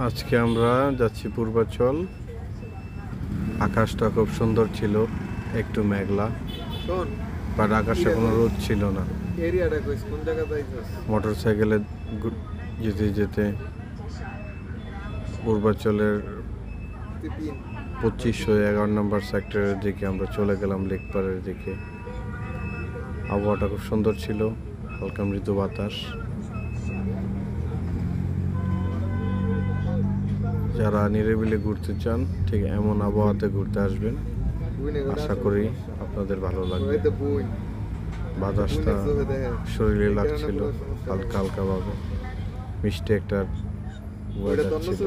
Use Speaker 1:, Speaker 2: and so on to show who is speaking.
Speaker 1: আজকে আমরা যাচ্ছি পূর্বাচল। আকাশটা খুব সুন্দর ছিল, একটু মেঘলা, বাট আকাশে কোনো রোদ ছিল না। মোটর সাইকেলে যেতে যেতে পূর্বাচলের 2511 নম্বর সেক্টরের দিকে আমরা চলে গেলাম, লেকপাড়ের দিকে। আবহাওয়াটা খুব সুন্দর ছিল, হালকা মৃদু বাতাস। যারা নিরিবিলি ঘুরতে চান, ঠিক এমন আবহাওয়াতে ঘুরতে আসবেন। আশা করি আপনাদের ভালো লাগবে। বাতাসটা শরীরে লাগছিল হালকা হালকা ভাবে, মিষ্টি একটা ওয়েদার ছিল।